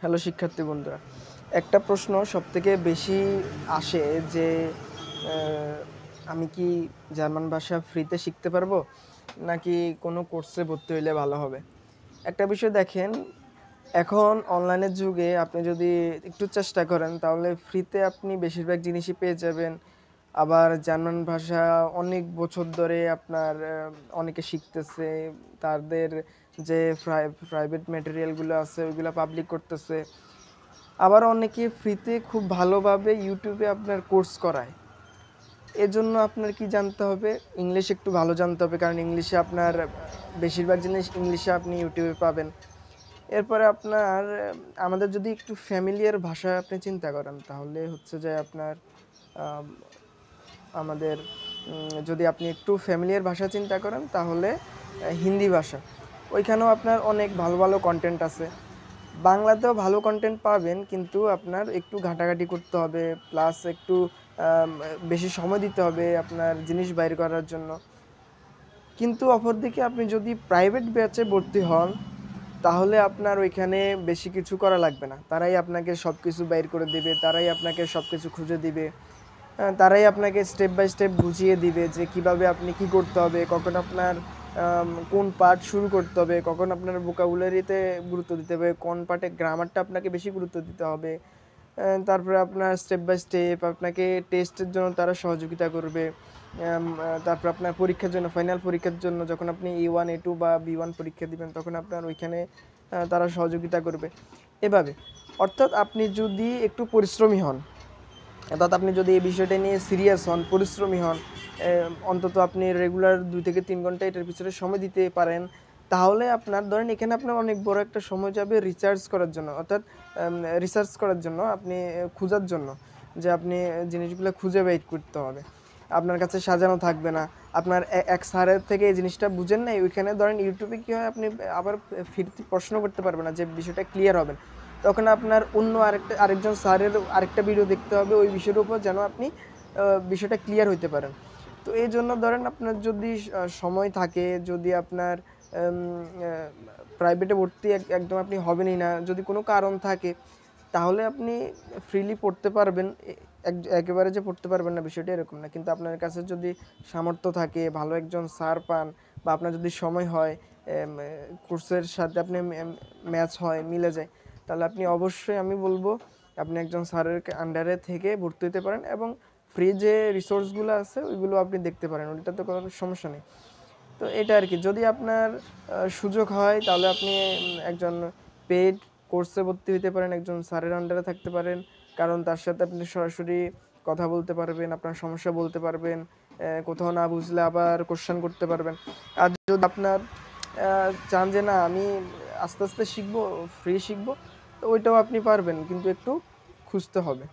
Hello শিক্ষার্থী বন্ধুরা, একটা প্রশ্ন সবথেকে বেশি আসে যে আহ, আমি কি জার্মান ভাষা ফ্রিতে শিখতে পারবো নাকি কোনো কোর্সে ভর্তি হইলে ভালো হবে। একটা বিষয় দেখেন, এখন অনলাইনের যুগে আপনি যদি একটু চেষ্টা করেন তাহলে ফ্রিতে আপনি বেশিরভাগ জিনিসই পেয়ে যাবেন। আবার জার্মান ভাষা অনেক বছর ধরে আপনার অনেকে শিখতেছে, তাদের যে প্রাইভেট ম্যাটেরিয়ালগুলো আছে ওইগুলো পাবলিক করতেছে। আবার অনেকে ফ্রিতে খুব ভালোভাবে ইউটিউবে আপনার কোর্স করায়। এজন্য আপনার কি জানতে হবে? ইংলিশ একটু ভালো জানতে হবে, কারণ ইংলিশে আপনার বেশিরভাগ জিনিস ইংলিশে আপনি ইউটিউবে পাবেন। এরপরে আপনার আমাদের যদি একটু ফ্যামিলিয়ার ভাষা আপনি চিন্তা করেন তাহলে হচ্ছে যে আপনার আম, আমাদের যদি আপনি একটু ফ্যামিলিয়ার ভাষা চিন্তা করেন তাহলে হিন্দি ভাষা, ওইখানেও আপনার অনেক ভালো ভালো কন্টেন্ট আছে। বাংলাতেও ভালো কন্টেন্ট পাবেন, কিন্তু আপনার একটু ঘাটাঘাটি করতে হবে, প্লাস একটু আম, বেশি সময় দিতে হবে আপনার জিনিস বাইর করার জন্য। কিন্তু অপরদিকে আপনি যদি প্রাইভেট ব্যাচে ভর্তি হন তাহলে আপনার ওইখানে বেশি কিছু করা লাগবে না, তারাই আপনাকে সব কিছু বাইর করে দিবে, তারাই আপনাকে সব কিছু খুঁজে দিবে। তারাই আপনাকে স্টেপ বাই স্টেপ বুঝিয়ে দিবে যে কিভাবে আপনি কি করতে হবে, কখন আপনার কোন পার্ট শুরু করতে হবে, কখন আপনার ভোকাবুলারিতে গুরুত্ব দিতে হবে, কোন পার্টে গ্রামারটা আপনাকে বেশি গুরুত্ব দিতে হবে। তারপরে আপনার স্টেপ বাই স্টেপ আপনাকে টেস্টের জন্য তারা সহযোগিতা করবে। তারপর আপনার পরীক্ষার জন্য, ফাইনাল পরীক্ষার জন্য যখন আপনি A1 A2 বা B1 পরীক্ষা দিবেন তখন আপনার ওইখানে তারা সহযোগিতা করবে এভাবে। অর্থাৎ আপনি যদি একটু পরিশ্রমী হন, অর্থাৎ আপনি যদি এই বিষয়টা নিয়ে সিরিয়াস হন, পরিশ্রমী হন, অন্তত আপনি রেগুলার 2 থেকে 3 ঘন্টা এটার পিছনে সময় দিতে পারেন, তাহলে আপনার ধরেন এখানে আপনার অনেক বড় একটা সময় যাবে রিসার্চ করার জন্য, অর্থাৎ রিসার্চ করার জন্য, আপনি খোঁজার জন্য, যে আপনি জিনিসগুলো খুঁজে বের করতে হবে। আপনার কাছে সাজানো থাকবে না। আপনার এক স্যারের থেকে এই জিনিসটা বুঝেন নাই, ওইখানে ধরেন ইউটিউবে কী হয়, আপনি আবার ফিরতি প্রশ্ন করতে পারবেন না যে বিষয়টা ক্লিয়ার হবে। তখন আপনার অন্য আরেকজন স্যারের আরেকটা ভিডিও দেখতে হবে ওই বিষয়ের উপর, যেন আপনি বিষয়টা ক্লিয়ার হইতে পারেন। তো এই জন্য ধরেন আপনার যদি সময় থাকে, যদি আপনার প্রাইভেটে ভর্তি একদম আপনি হবেনই না, যদি কোনো কারণ থাকে, তাহলে আপনি ফ্রিলি পড়তে পারবেন। একেবারে যে পড়তে পারবেন না বিষয়টা এরকম না, কিন্তু আপনার কাছে যদি সামর্থ্য থাকে, ভালো একজন স্যার পান, বা আপনার যদি সময় হয়, কোর্সের সাথে আপনি ম্যাচ হয়, মিলে যায়, তাহলে আপনি অবশ্যই, আমি বলবো আপনি একজন স্যারের আন্ডারে থেকে ভর্তি হতে পারেন, এবং ফ্রি যে রিসোর্সগুলো আছে ওইগুলো আপনি দেখতে পারেন, ওইটাতে কোনো সমস্যা নেই। তো এটা আর কি, যদি আপনার সুযোগ হয় তাহলে আপনি একজন পেইড কোর্সে ভর্তি হতে পারেন, একজন স্যারের আন্ডারে থাকতে পারেন, কারণ তার সাথে আপনি সরাসরি কথা বলতে পারবেন, আপনার সমস্যা বলতে পারবেন, কোথাও না বুঝলে আবার কোশ্চেন করতে পারবেন। আর যদি আপনার চান যে না আমি আস্তে আস্তে শিখবো, ফ্রি শিখবো, তো ওইটাও আপনি পারবেন, কিন্তু একটু খুঁজতে হবে।